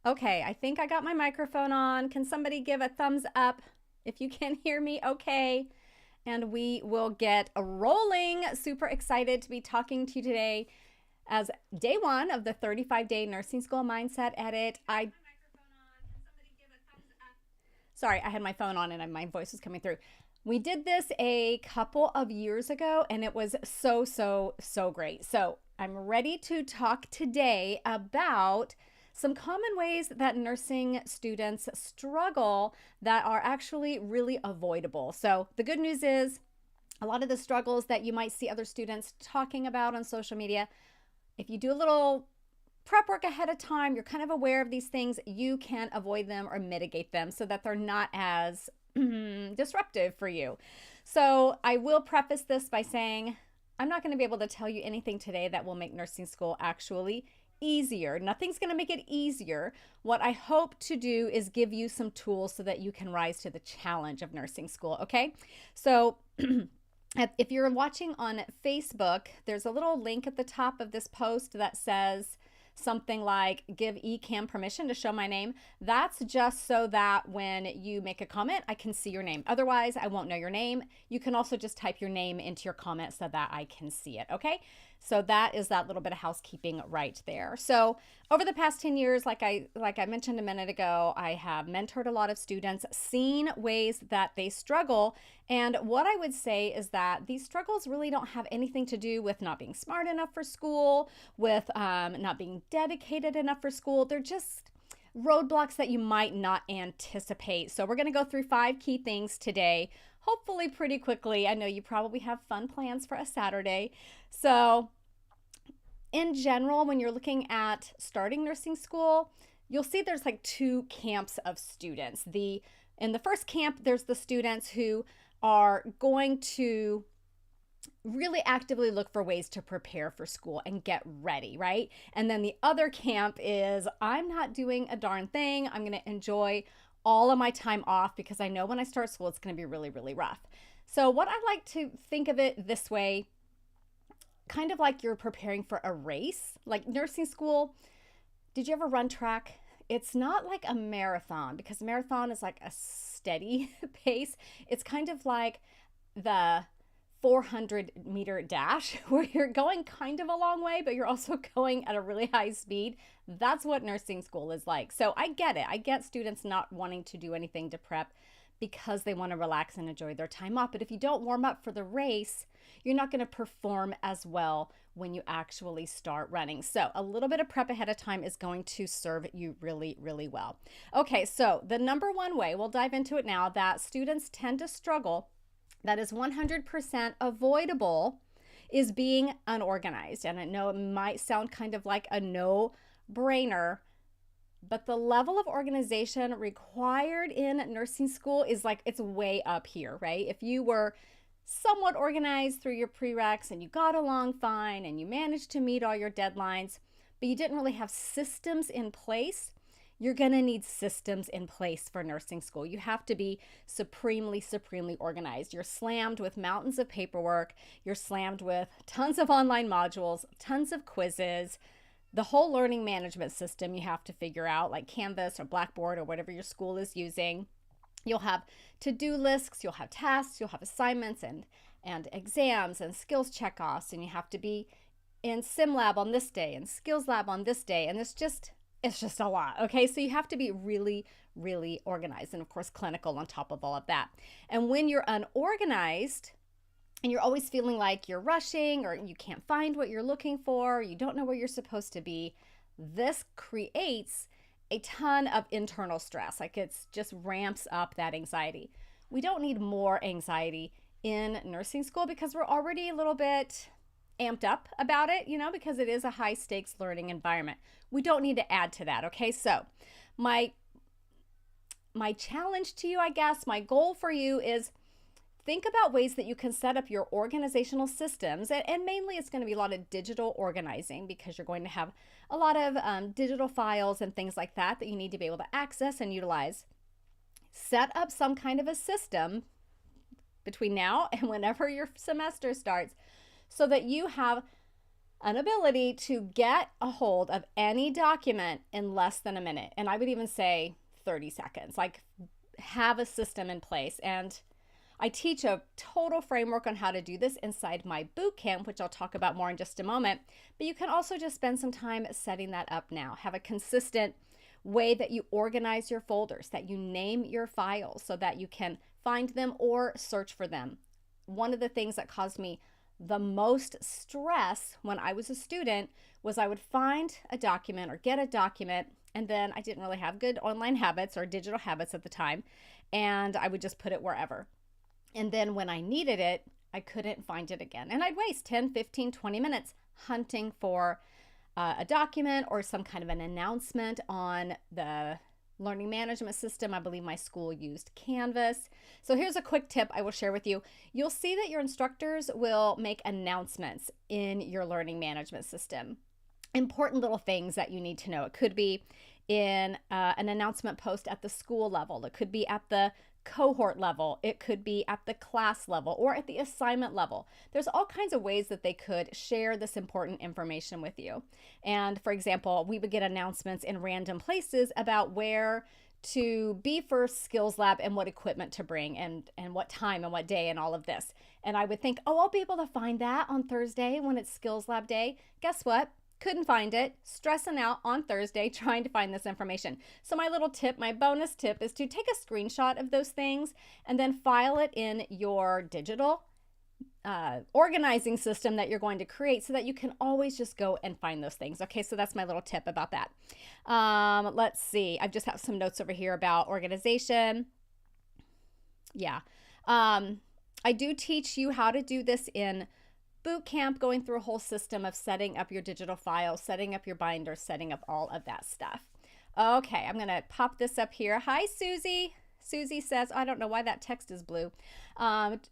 Okay, I think I got my microphone on. Can somebody give a thumbs up if you can hear me? Okay. And we will get rolling. Super excited to be talking to you today as day one of the 35-day nursing school mindset edit. Sorry, I had my phone on and my voice was coming through. We did this a couple of years ago and it was so great. So I'm ready to talk today about some common ways that nursing students struggle that are actually really avoidable. So the good news is a lot of the struggles that you might see other students talking about on social media, if you do a little prep work ahead of time, you're kind of aware of these things, you can avoid them or mitigate them so that they're not as disruptive for you. So I will preface this by saying I'm not going to be able to tell you anything today that will make nursing school actually easier. Nothing's going to make it easier. What I hope to do is give you some tools so that you can rise to the challenge of nursing school, okay? So if you're watching on Facebook, there's a little link at the top of this post that says something like give eCam permission to show my name. That's just so that when you make a comment, I can see your name. Otherwise, I won't know your name. You can also just type your name into your comment so that I can see it, okay? So that is that little bit of housekeeping right there. So over the past 10 years, like I mentioned a minute ago, I have mentored a lot of students, seen ways that they struggle. And what I would say is that these struggles really don't have anything to do with not being smart enough for school, with not being dedicated enough for school. They're just roadblocks that you might not anticipate. So we're going to go through 5 key things today, hopefully pretty quickly. I know you probably have fun plans for a Saturday. So in general, when you're looking at starting nursing school, you'll see there's like 2 camps of students. In the first camp, there's the students who are going to really actively look for ways to prepare for school and get ready, right? And then the other camp is I'm not doing a darn thing. I'm going to enjoy all of my time off because I know when I start school, it's going to be really rough. So what I like to think of it this way, kind of like you're preparing for a race, like nursing school. Did you ever run track? It's not like a marathon because a marathon is like a steady pace. It's kind of like the 400-meter dash where you're going kind of a long way, but you're also going at a really high speed. That's what nursing school is like. So I get it. I get students not wanting to do anything to prep because they want to relax and enjoy their time off. But if you don't warm up for the race, you're not going to perform as well when you actually start running. So a little bit of prep ahead of time is going to serve you really well. Okay, so the number one way, we'll dive into it now, that students tend to struggle, that is 100% avoidable, is being unorganized. And I know it might sound kind of like a no-brainer, but the level of organization required in nursing school is like, it's way up here, right? If you were somewhat organized through your prereqs and you got along fine and you managed to meet all your deadlines, but you didn't really have systems in place, you're going to need systems in place for nursing school. You have to be supremely organized. You're slammed with mountains of paperwork. You're slammed with tons of online modules, tons of quizzes, the whole learning management system you have to figure out, like Canvas or Blackboard or whatever your school is using. You'll have to-do lists, you'll have tasks, you'll have assignments and exams and skills checkoffs, and you have to be in sim lab on this day and skills lab on this day, and it's just a lot. Okay, so you have to be really organized, and of course clinical on top of all of that. And when you're unorganized and you're always feeling like you're rushing or you can't find what you're looking for, you don't know where you're supposed to be, this creates a ton of internal stress. Like it's just ramps up that anxiety. We don't need more anxiety in nursing school because we're already a little bit amped up about it, because it is a high stakes learning environment. We don't need to add to that. Okay, so my challenge to you, I guess, my goal for you is think about ways that you can set up your organizational systems, and mainly it's going to be a lot of digital organizing because you're going to have a lot of digital files and things like that you need to be able to access and utilize. Set up some kind of a system between now and whenever your semester starts so that you have an ability to get a hold of any document in less than a minute. And I would even say 30 seconds, like have a system in place. And I teach a total framework on how to do this inside my boot camp, which I'll talk about more in just a moment. But you can also just spend some time setting that up now. Have a consistent way that you organize your folders, that you name your files so that you can find them or search for them. One of the things that caused me the most stress when I was a student was I would find a document or get a document, and then I didn't really have good online habits or digital habits at the time, and I would just put it wherever. And then when I needed it, I couldn't find it again. And I'd waste 10, 15, 20 minutes hunting for a document or some kind of an announcement on the learning management system. I believe my school used Canvas. So here's a quick tip I will share with you. You'll see that your instructors will make announcements in your learning management system. Important little things that you need to know. It could be in an announcement post at the school level. It could be at the cohort level. It could be at the class level or at the assignment level. There's all kinds of ways that they could share this important information with you. And for example, we would get announcements in random places about where to be for skills lab and what equipment to bring and what time and what day and all of this. And I would think, oh, I'll be able to find that on Thursday when it's skills lab day. Guess what? Couldn't find it, stressing out on Thursday trying to find this information. So my little tip, my bonus tip is to take a screenshot of those things and then file it in your digital organizing system that you're going to create so that you can always just go and find those things. Okay, so that's my little tip about that. Let's see. I just have some notes over here about organization. Yeah. I do teach you how to do this in boot camp, going through a whole system of setting up your digital files, setting up your binders, setting up all of that stuff. Okay, I'm going to pop this up here. Hi, Susie. Susie says, I don't know why that text is blue.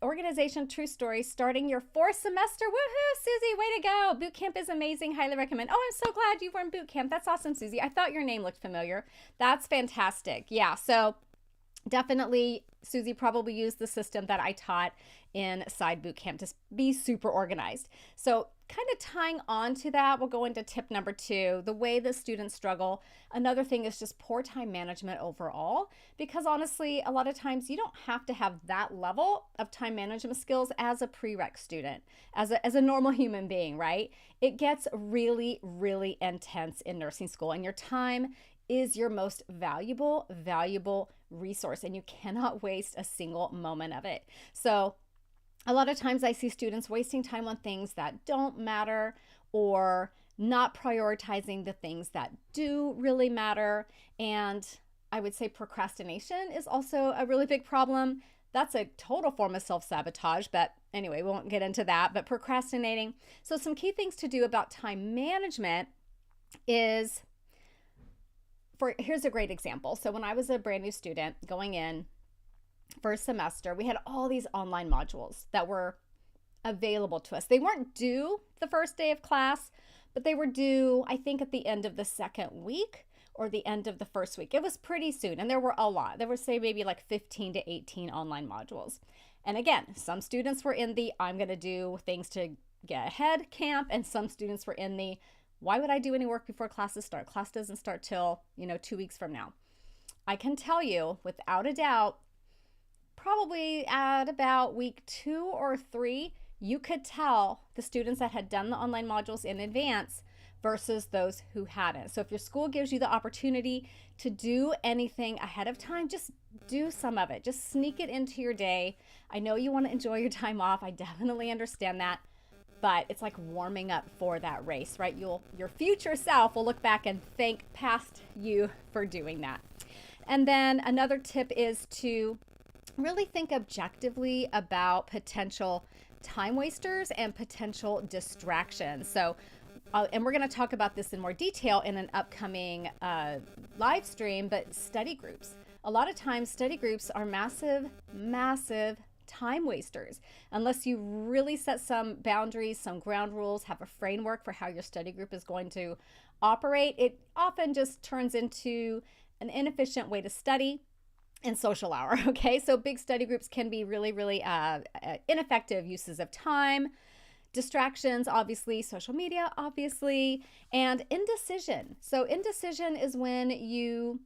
Organization, true story, starting your 4th semester. Woohoo, Susie, way to go. Boot camp is amazing. Highly recommend. Oh, I'm so glad you were in boot camp. That's awesome, Susie. I thought your name looked familiar. That's fantastic. Yeah, so definitely, Susie probably used the system that I taught inside boot camp to be super organized. So kind of tying on to that, we'll go into tip number 2, the way that students struggle. Another thing is just poor time management overall, because honestly, a lot of times you don't have to have that level of time management skills as a prereq student, as a normal human being, right? It gets really, really intense in nursing school, and your time is your most valuable resource, and you cannot waste a single moment of it. So a lot of times I see students wasting time on things that don't matter or not prioritizing the things that do really matter. And I would say procrastination is also a really big problem. That's a total form of self-sabotage, but anyway, we won't get into that. But procrastinating. So some key things to do about time management is, here's a great example. So when I was a brand new student going in first semester, we had all these online modules that were available to us. They weren't due the first day of class, but they were due, I think, at the end of the second week or the end of the first week. It was pretty soon, and there were a lot. There were, say, maybe like 15 to 18 online modules. And again, some students were in the I'm going to do things to get ahead camp, and some students were in the why would I do any work before classes start? Class doesn't start till, 2 weeks from now. I can tell you without a doubt, probably at about week 2 or 3, you could tell the students that had done the online modules in advance versus those who hadn't. So if your school gives you the opportunity to do anything ahead of time, just do some of it. Just sneak it into your day. I know you want to enjoy your time off. I definitely understand that. But it's like warming up for that race, right? Your future self will look back and thank past you for doing that. And then another tip is to really think objectively about potential time wasters and potential distractions. So, and we're going to talk about this in more detail in an upcoming live stream, but study groups. A lot of times study groups are massive time wasters. Unless you really set some boundaries, some ground rules, have a framework for how your study group is going to operate, it often just turns into an inefficient way to study and social hour. Okay, so big study groups can be really ineffective uses of time, Distractions, obviously, social media, obviously, and indecision. So indecision is when you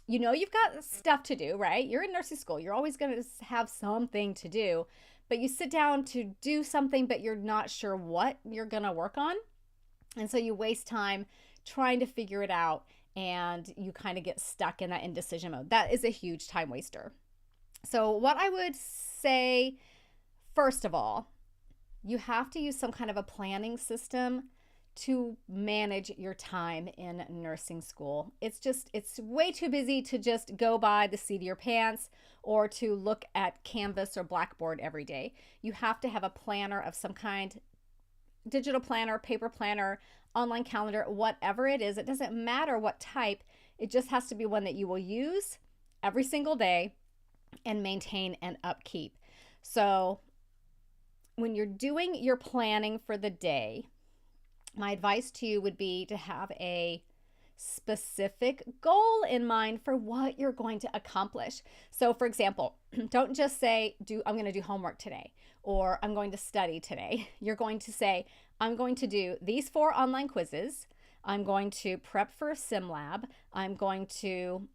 know you've got stuff to do, right? You're in nursing school. You're always going to have something to do, but you sit down to do something, but you're not sure what you're going to work on. And so you waste time trying to figure it out, and you kind of get stuck in that indecision mode. That is a huge time waster. So, what I would say, first of all, you have to use some kind of a planning system to manage your time in nursing school. It's way too busy to just go by the seat of your pants or to look at Canvas or Blackboard every day. You have to have a planner of some kind, digital planner, paper planner, online calendar, whatever it is. It doesn't matter what type. It just has to be one that you will use every single day and maintain and upkeep. So when you're doing your planning for the day, my advice to you would be to have a specific goal in mind for what you're going to accomplish. So for example, don't just say, I'm going to do homework today, or I'm going to study today. You're going to say, I'm going to do these 4 online quizzes. I'm going to prep for a sim lab. I'm going to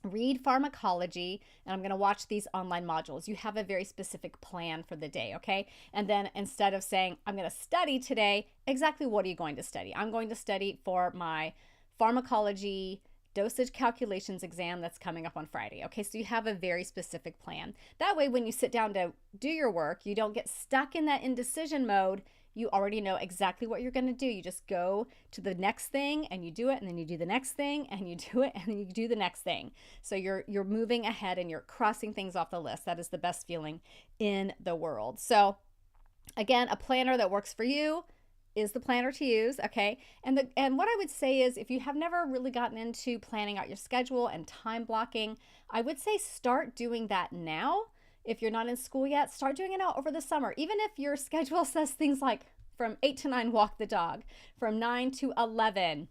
read pharmacology, and I'm going to watch these online modules. You have a very specific plan for the day, okay? And then instead of saying, I'm going to study today, exactly what are you going to study? I'm going to study for my pharmacology dosage calculations exam that's coming up on Friday. Okay, so you have a very specific plan. That way, when you sit down to do your work, you don't get stuck in that indecision mode. You already know exactly what you're going to do. You just go to the next thing and you do it, and then you do the next thing and you do it, and then you do the next thing. So you're moving ahead and you're crossing things off the list. That is the best feeling in the world. So again, a planner that works for you is the planner to use, okay? And what I would say is, if you have never really gotten into planning out your schedule and time blocking, I would say start doing that now. If you're not in school yet, start doing it out over the summer. Even if your schedule says things like from 8 to 9, walk the dog, from 9 to 11,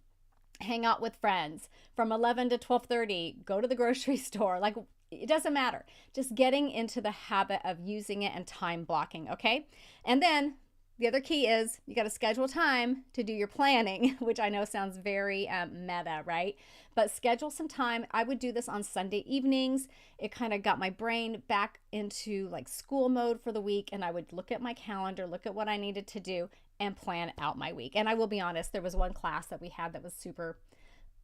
hang out with friends, from 11 to 12:30, go to the grocery store. Like, it doesn't matter. Just getting into the habit of using it and time blocking, okay? And then the other key is you got to schedule time to do your planning, which I know sounds very meta, right? But schedule some time. I would do this on Sunday evenings. It kind of got my brain back into like school mode for the week, and I would look at my calendar, look at what I needed to do, and plan out my week. And I will be honest, there was one class that we had that was super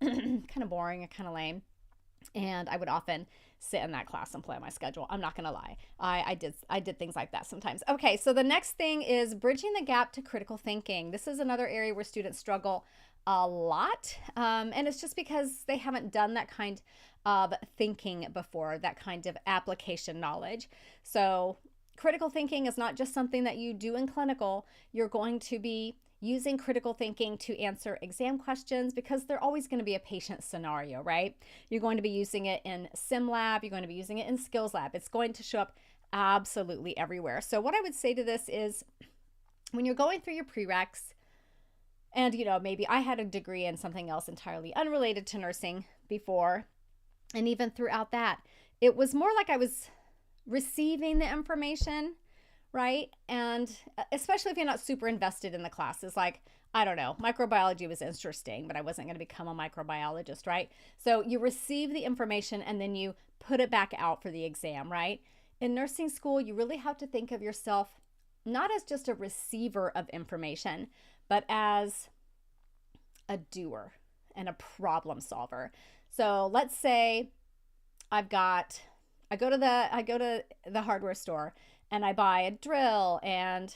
kind of boring and kind of lame. And I would often sit in that class and plan my schedule. I'm not going to lie. I did things like that sometimes. Okay, so the next thing is bridging the gap to critical thinking. This is another area where students struggle a lot. And it's just because they haven't done that kind of thinking before, that kind of application knowledge. So critical thinking is not just something that you do in clinical. You're going to be using critical thinking to answer exam questions, because they're always going to be a patient scenario, right? You're going to be using it in sim lab. You're going to be using it in skills lab. It's going to show up absolutely everywhere. So what I would say to this is, when you're going through your prereqs, and maybe I had a degree in something else entirely unrelated to nursing before, and even throughout that, it was more like I was receiving the information, right? And especially if you're not super invested in the classes, like, I don't know, microbiology was interesting, but I wasn't going to become a microbiologist, right? So you receive the information and then you put it back out for the exam, right? In nursing school, you really have to think of yourself not as just a receiver of information, but as a doer and a problem solver. So let's say I go to the hardware store and I buy a drill and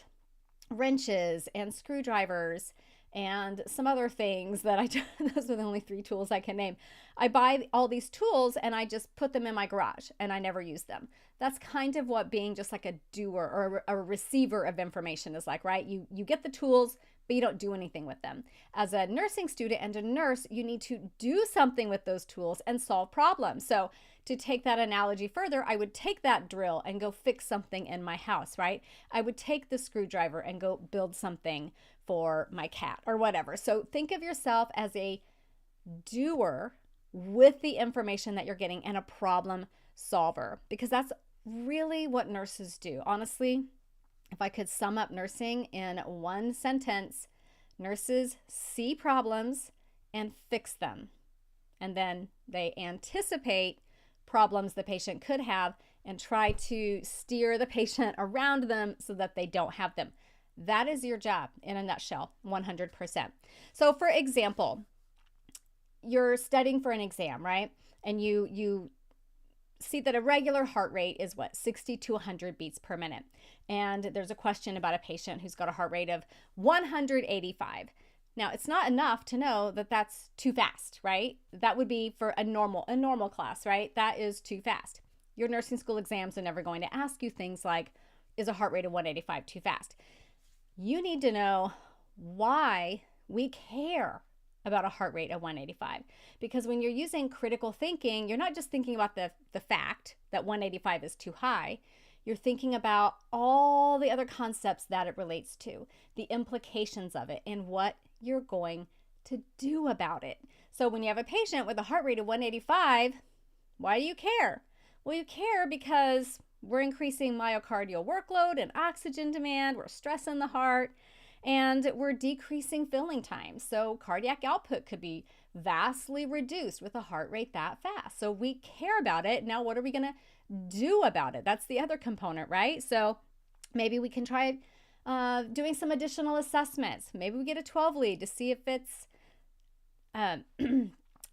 wrenches and screwdrivers and some other things that those are the only 3 tools I can name. I buy all these tools and I just put them in my garage and I never use them. That's kind of what being just like a doer or a receiver of information is like, right? You get the tools, but you don't do anything with them. As a nursing student and a nurse, you need to do something with those tools and solve problems. So to take that analogy further, I would take that drill and go fix something in my house, right? I would take the screwdriver and go build something for my cat or whatever. So think of yourself as a doer with the information that you're getting and a problem solver, because that's really what nurses do. Honestly, if I could sum up nursing in one sentence, nurses see problems and fix them. And then they anticipate problems the patient could have and try to steer the patient around them so that they don't have them. That is your job in a nutshell, 100%. So for example, you're studying for an exam, right? And you see that a regular heart rate is what, 60 to 100 beats per minute. And there's a question about a patient who's got a heart rate of 185. Now, it's not enough to know that that's too fast, right? That would be for a normal class, right? That is too fast. Your nursing school exams are never going to ask you things like, is a heart rate of 185 too fast? You need to know why we care about a heart rate of 185. Because when you're using critical thinking, you're not just thinking about the fact that 185 is too high. You're thinking about all the other concepts that it relates to, the implications of it, and what you're going to do about it. So when you have a patient with a heart rate of 185, why do you care? Well, you care because we're increasing myocardial workload and oxygen demand, we're stressing the heart, and we're decreasing filling time. So cardiac output could be vastly reduced with a heart rate that fast. So we care about it. Now, what are we going to do about it? That's the other component, right? So maybe we can try doing some additional assessments. Maybe we get a 12 lead to see if it's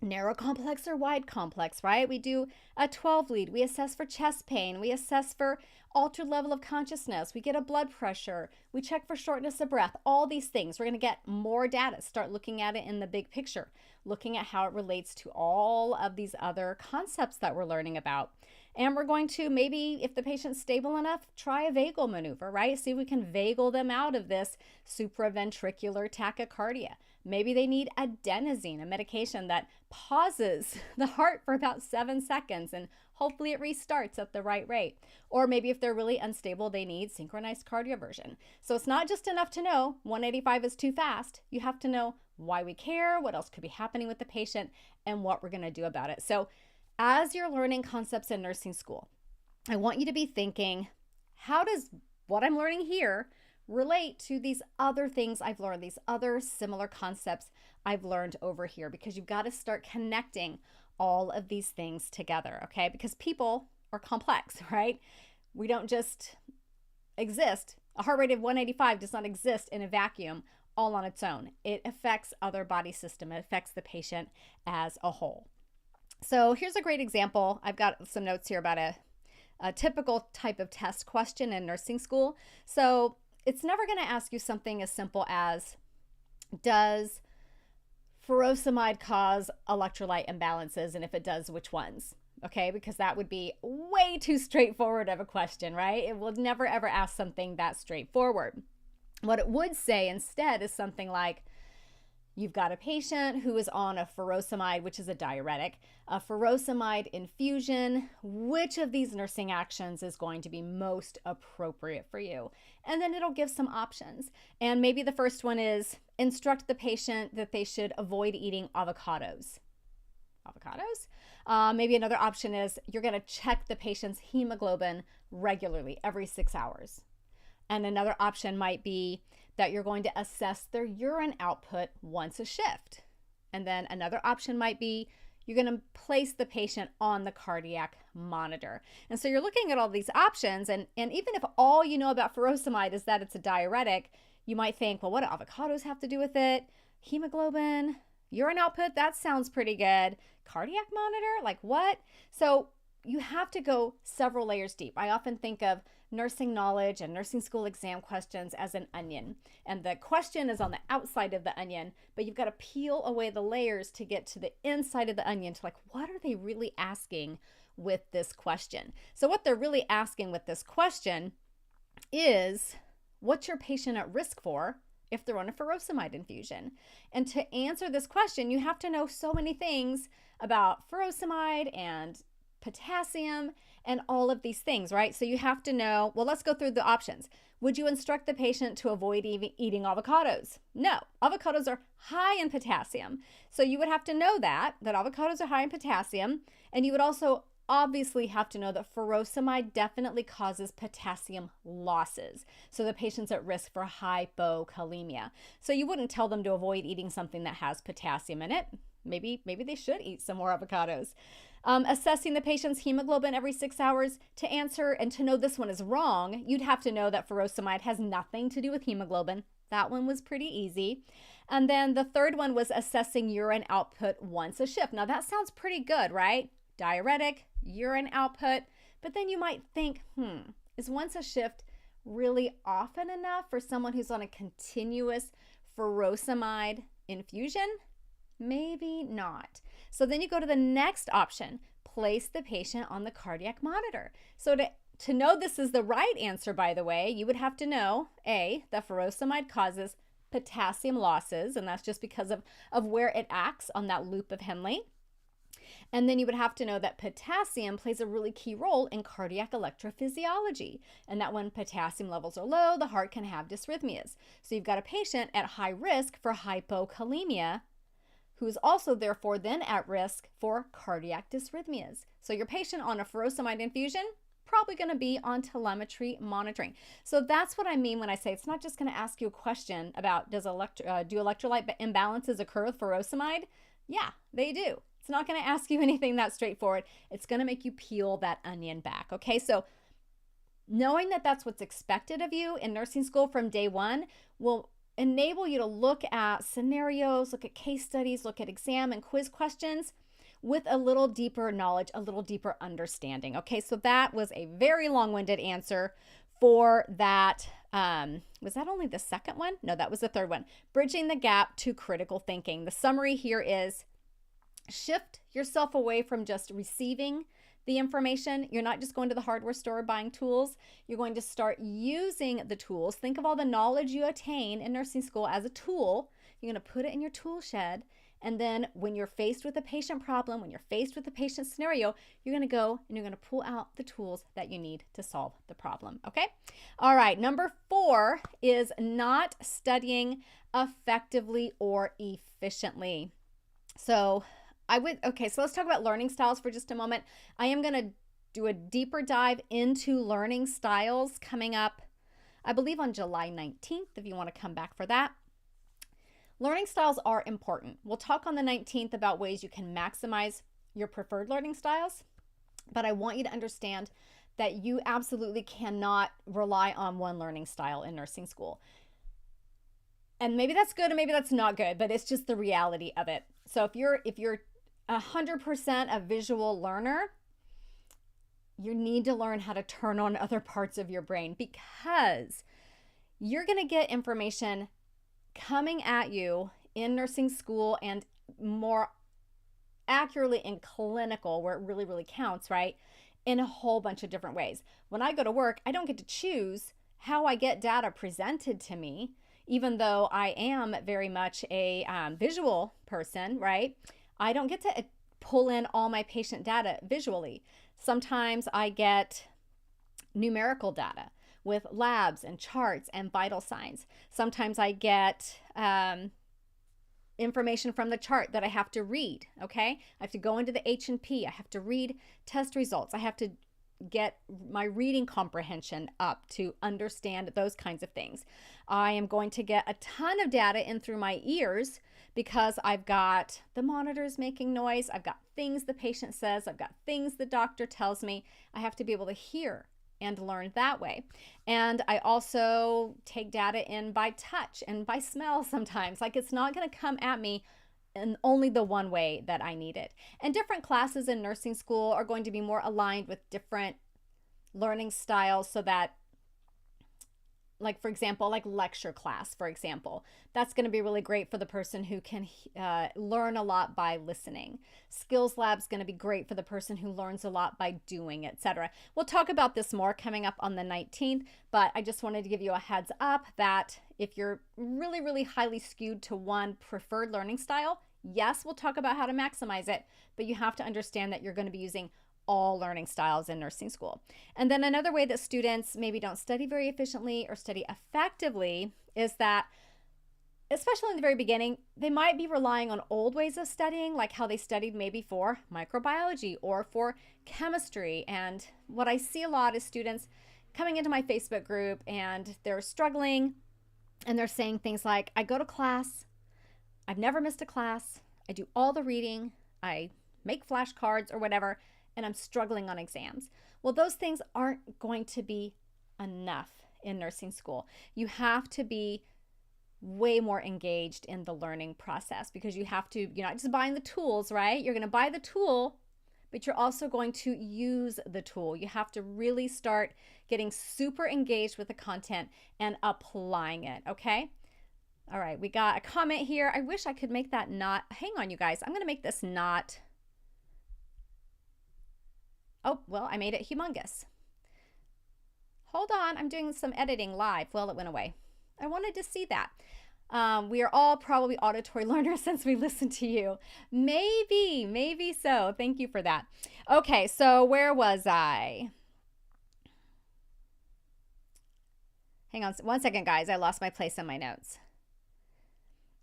narrow complex or wide complex, right? We do a 12 lead. We assess for chest pain. We assess for altered level of consciousness. We get a blood pressure. We check for shortness of breath. All these things. We're going to get more data. Start looking at it in the big picture, looking at how it relates to all of these other concepts that we're learning about. And we're going to maybe, if the patient's stable enough, try a vagal maneuver, right? See if we can vagal them out of this supraventricular tachycardia. Maybe they need adenosine, a medication that pauses the heart for about 7 seconds and hopefully it restarts at the right rate. Or maybe if they're really unstable, they need synchronized cardioversion. So it's not just enough to know 185 is too fast. You have to know why we care, what else could be happening with the patient, and what we're going to do about it. So as you're learning concepts in nursing school, I want you to be thinking, how does what I'm learning here relate to these other things I've learned, these other similar concepts I've learned over here? Because you've got to start connecting all of these things together, okay? Because people are complex, right? We don't just exist. A heart rate of 185 does not exist in a vacuum all on its own. It affects other body system. It affects the patient as a whole. So here's a great example. I've got some notes here about a typical type of test question in nursing school. So it's never going to ask you something as simple as, does furosemide cause electrolyte imbalances? And if it does, which ones? Okay, because that would be way too straightforward of a question, right? It will never ever ask something that straightforward. What it would say instead is something like, you've got a patient who is on a furosemide, which is a diuretic, a furosemide infusion. Which of these nursing actions is going to be most appropriate for you? And then it'll give some options. And maybe the first one is instruct the patient that they should avoid eating avocados. Maybe another option is you're going to check the patient's hemoglobin regularly every 6 hours. And another option might be that you're going to assess their urine output once a shift. And then another option might be you're going to place the patient on the cardiac monitor. And so you're looking at all these options, and even if all you know about furosemide is that it's a diuretic, you might think, well, what do avocados have to do with it? Hemoglobin, urine output, that sounds pretty good. Cardiac monitor, like what? So you have to go several layers deep. I often think of nursing knowledge and nursing school exam questions as an onion. And the question is on the outside of the onion, but you've got to peel away the layers to get to the inside of the onion to like, what are they really asking with this question? So what they're really asking with this question is, what's your patient at risk for if they're on a furosemide infusion? And to answer this question, you have to know so many things about furosemide and potassium and all of these things, right? So you have to know, well, let's go through the options. Would you instruct the patient to avoid eating avocados? No, avocados are high in potassium. So you would have to know that avocados are high in potassium, and you would also obviously have to know that furosemide definitely causes potassium losses. So the patient's at risk for hypokalemia. So you wouldn't tell them to avoid eating something that has potassium in it. Maybe they should eat some more avocados. Assessing the patient's hemoglobin every 6 hours. To answer and to know this one is wrong, you'd have to know that furosemide has nothing to do with hemoglobin. That one was pretty easy. And then the third one was assessing urine output once a shift. Now that sounds pretty good, right? Diuretic, urine output. But then you might think, is once a shift really often enough for someone who's on a continuous furosemide infusion? Maybe not. So then you go to the next option, place the patient on the cardiac monitor. So to know this is the right answer, by the way, you would have to know, A, that furosemide causes potassium losses, and that's just because of where it acts on that loop of Henle. And then you would have to know that potassium plays a really key role in cardiac electrophysiology, and that when potassium levels are low, the heart can have dysrhythmias. So you've got a patient at high risk for hypokalemia, who's also therefore then at risk for cardiac dysrhythmias. So your patient on a furosemide infusion, probably going to be on telemetry monitoring. So that's what I mean when I say it's not just going to ask you a question about do electrolyte imbalances occur with furosemide? Yeah, they do. It's not going to ask you anything that straightforward. It's going to make you peel that onion back. Okay, so knowing that that's what's expected of you in nursing school from day one will enable you to look at scenarios, look at case studies, look at exam and quiz questions with a little deeper knowledge, a little deeper understanding. Okay, so that was a very long-winded answer for that. Was that only the second one? No, that was the third one. Bridging the gap to critical thinking. The summary here is shift yourself away from just receiving the information. You're not just going to the hardware store buying tools. You're going to start using the tools. Think of all the knowledge you attain in nursing school as a tool. You're going to put it in your tool shed. And then when you're faced with a patient problem, when you're faced with a patient scenario, you're going to go and you're going to pull out the tools that you need to solve the problem. Okay? All right. Number 4 is not studying effectively or efficiently. So let's talk about learning styles for just a moment. I am going to do a deeper dive into learning styles coming up, I believe on July 19th, if you want to come back for that. Learning styles are important. We'll talk on the 19th about ways you can maximize your preferred learning styles, but I want you to understand that you absolutely cannot rely on one learning style in nursing school. And maybe that's good and maybe that's not good, but it's just the reality of it. So if you're 100% a visual learner, you need to learn how to turn on other parts of your brain, because you're going to get information coming at you in nursing school and more accurately in clinical, where it really, really counts, right? In a whole bunch of different ways. When I go to work, I don't get to choose how I get data presented to me, even though I am very much a visual person, right? I don't get to pull in all my patient data visually. Sometimes I get numerical data with labs and charts and vital signs. Sometimes I get information from the chart that I have to read, okay? I have to go into the H&P. I have to read test results. I have to get my reading comprehension up to understand those kinds of things. I am going to get a ton of data in through my ears because I've got the monitors making noise. I've got things the patient says. I've got things the doctor tells me. I have to be able to hear and learn that way. And I also take data in by touch and by smell sometimes. Like, it's not going to come at me in only the one way that I need it. And different classes in nursing school are going to be more aligned with different learning styles, so that, like, for example, like lecture class, for example, that's going to be really great for the person who can learn a lot by listening. Skills lab's going to be great for the person who learns a lot by doing, etc. We'll talk about this more coming up on the 19th, but I just wanted to give you a heads up that if you're really, really highly skewed to one preferred learning style, yes, we'll talk about how to maximize it, but you have to understand that you're going to be using all learning styles in nursing school. And then another way that students maybe don't study very efficiently or study effectively is that especially in the very beginning, they might be relying on old ways of studying, like how they studied maybe for microbiology or for chemistry. And what I see a lot is students coming into my Facebook group and they're struggling and they're saying things like, I go to class, I've never missed a class, I do all the reading, I make flashcards or whatever, and I'm struggling on exams. Well, those things aren't going to be enough in nursing school. You have to be way more engaged in the learning process because you're not just buying the tools, right? You're going to buy the tool, but you're also going to use the tool. You have to really start getting super engaged with the content and applying it, okay? All right, we got a comment here. I wish I could make that not, hang on you guys. I'm going to make this not, oh, well, I made it humongous. Hold on, I'm doing some editing live. Well, it went away. I wanted to see that. We are all probably auditory learners since we listen to you. Maybe so. Thank you for that. Okay, so where was I? Hang on one second, guys. I lost my place in my notes.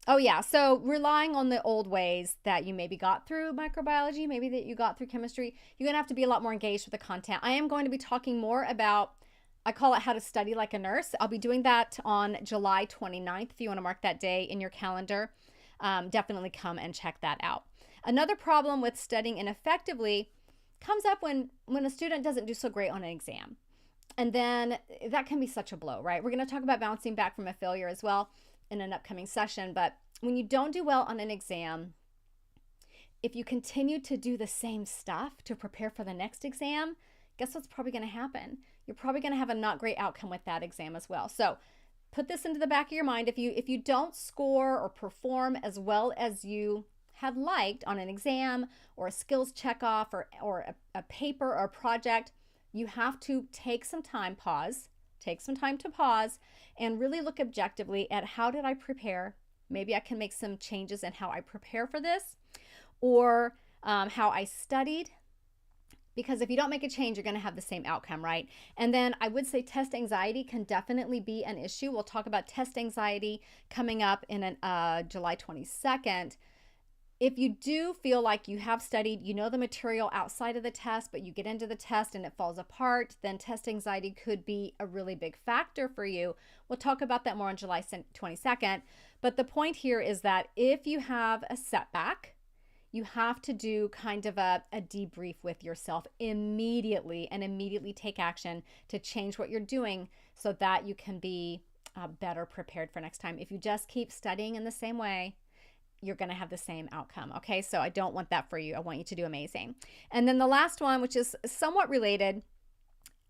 Oh, yeah. So relying on the old ways that you maybe got through microbiology, maybe that you got through chemistry, you're going to have to be a lot more engaged with the content. I am going to be talking more about, I call it how to study like a nurse. I'll be doing that on July 29th. If you want to mark that day in your calendar, definitely come and check that out. Another problem with studying ineffectively comes up when a student doesn't do so great on an exam. And then that can be such a blow, right? We're going to talk about bouncing back from a failure as well in an upcoming session. But when you don't do well on an exam, if you continue to do the same stuff to prepare for the next exam, guess what's probably going to happen? You're probably going to have a not great outcome with that exam as well. So put this into the back of your mind. If you don't score or perform as well as you had liked on an exam or a skills checkoff or a paper or a project, you have to take some time to pause and really look objectively at how did I prepare? Maybe I can make some changes in how I prepare for this or how I studied. Because if you don't make a change, you're going to have the same outcome, right? And then I would say test anxiety can definitely be an issue. We'll talk about test anxiety coming up in July 22nd. If you do feel like you have studied, you know the material outside of the test, but you get into the test and it falls apart, then test anxiety could be a really big factor for you. We'll talk about that more on July 22nd. But the point here is that if you have a setback, you have to do kind of a debrief with yourself immediately and immediately take action to change what you're doing so that you can be better prepared for next time. If you just keep studying in the same way, you're going to have the same outcome. Okay, so I don't want that for you. I want you to do amazing. And then the last one, which is somewhat related,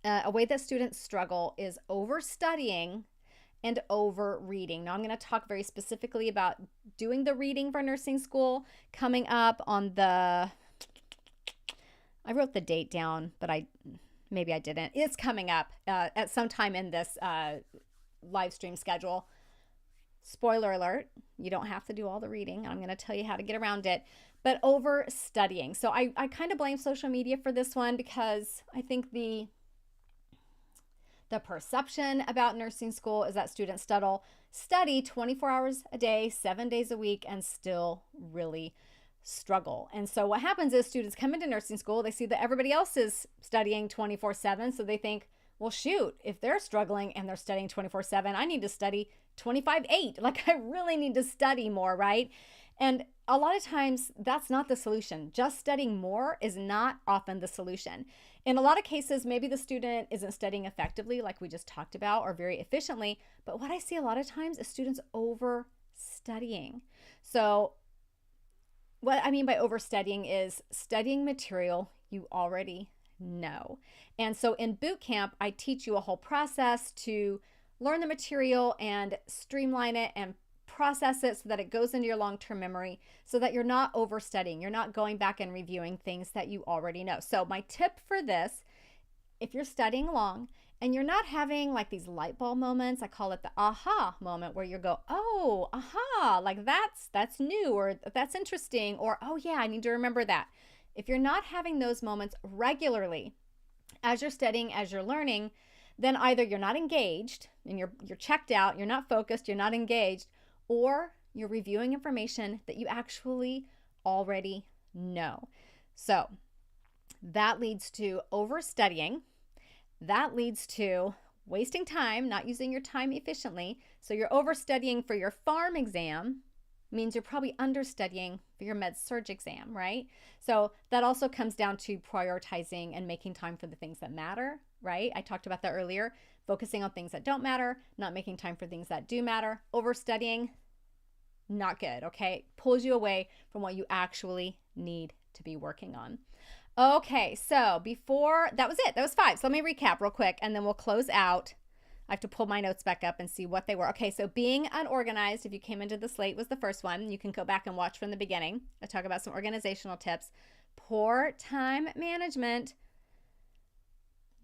a way that students struggle is overstudying and over reading. Now I'm going to talk very specifically about doing the reading for nursing school coming up on I wrote the date down, but maybe I didn't. It's coming up at some time in this live stream schedule. Spoiler alert, you don't have to do all the reading. I'm going to tell you how to get around it, but over studying. So I kind of blame social media for this one because I think the perception about nursing school is that students study 24 hours a day, 7 days a week, and still really struggle. And so what happens is students come into nursing school, they see that everybody else is studying 24/7, so they think, well, shoot, if they're struggling and they're studying 24/7, I need to study 25/8. Like I really need to study more, right? And a lot of times that's not the solution. Just studying more is not often the solution. In a lot of cases, maybe the student isn't studying effectively like we just talked about or very efficiently, but what I see a lot of times is students over studying. So what I mean by over studying is studying material you already know. And so in boot camp, I teach you a whole process to learn the material and streamline it and process it so that it goes into your long-term memory so that you're not overstudying. You're not going back and reviewing things that you already know. So my tip for this, if you're studying along and you're not having like these light bulb moments, I call it the aha moment where you go, oh, aha, like that's new or that's interesting or, oh yeah, I need to remember that. If you're not having those moments regularly as you're studying, as you're learning, then either you're not engaged and you're checked out, you're not focused, you're not engaged, or you're reviewing information that you actually already know. So that leads to overstudying. That leads to wasting time, not using your time efficiently. So you're overstudying for your pharm exam, means you're probably understudying for your med surg exam, right? So that also comes down to prioritizing and making time for the things that matter, right? I talked about that earlier. Focusing on things that don't matter, not making time for things that do matter. Overstudying, not good, okay? Pulls you away from what you actually need to be working on. Okay, so before, that was it. That was 5. So let me recap real quick and then we'll close out. I have to pull my notes back up and see what they were. Okay, so being unorganized, if you came into this late, was the first one. You can go back and watch from the beginning. I talk about some organizational tips. Poor time management.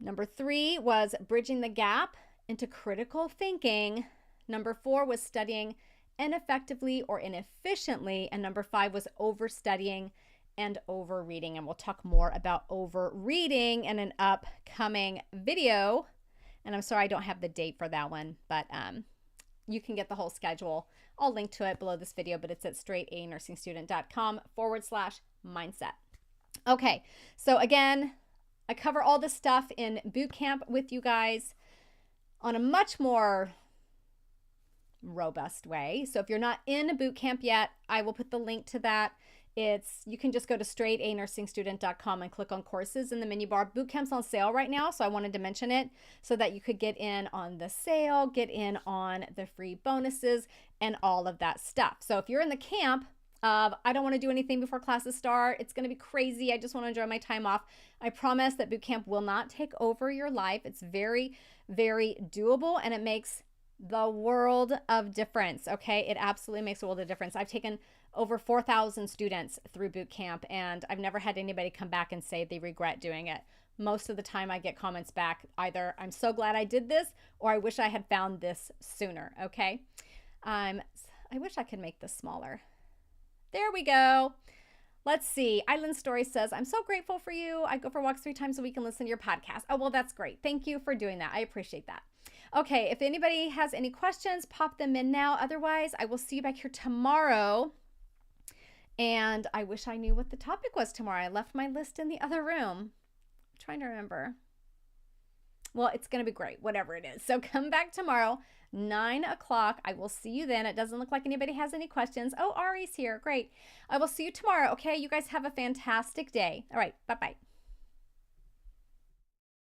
Number 3 was bridging the gap into critical thinking. Number 4 was studying ineffectively or inefficiently. And number 5 was overstudying and overreading. And we'll talk more about overreading in an upcoming video. And I'm sorry I don't have the date for that one, but you can get the whole schedule. I'll link to it below this video, but it's at straightanursingstudent.com/mindset. Okay, so again, I cover all this stuff in boot camp with you guys on a much more robust way. So if you're not in a boot camp yet, I will put the link to that. You can just go to straightanursingstudent.com and click on courses in the menu bar. Boot camp's on sale right now, so I wanted to mention it so that you could get in on the sale, get in on the free bonuses and all of that stuff. So if you're in the camp of I don't want to do anything before classes start, it's going to be crazy, I just want to enjoy my time off, I promise that boot camp will not take over your life. It's very, very doable and it makes the world of difference, okay? It absolutely makes a world of difference. I've taken over 4,000 students through boot camp and I've never had anybody come back and say they regret doing it. Most of the time I get comments back either I'm so glad I did this or I wish I had found this sooner, okay? I wish I could make this smaller. There we go. Let's see. Island Story says, I'm so grateful for you. I go for walks 3 times a week and listen to your podcast. Oh, well, that's great. Thank you for doing that. I appreciate that. Okay, if anybody has any questions, pop them in now. Otherwise, I will see you back here tomorrow. And I wish I knew what the topic was tomorrow. I left my list in the other room. I'm trying to remember. Well, it's going to be great, whatever it is. So come back tomorrow, 9 o'clock. I will see you then. It doesn't look like anybody has any questions. Oh, Ari's here. Great. I will see you tomorrow. Okay, you guys have a fantastic day. All right, bye-bye.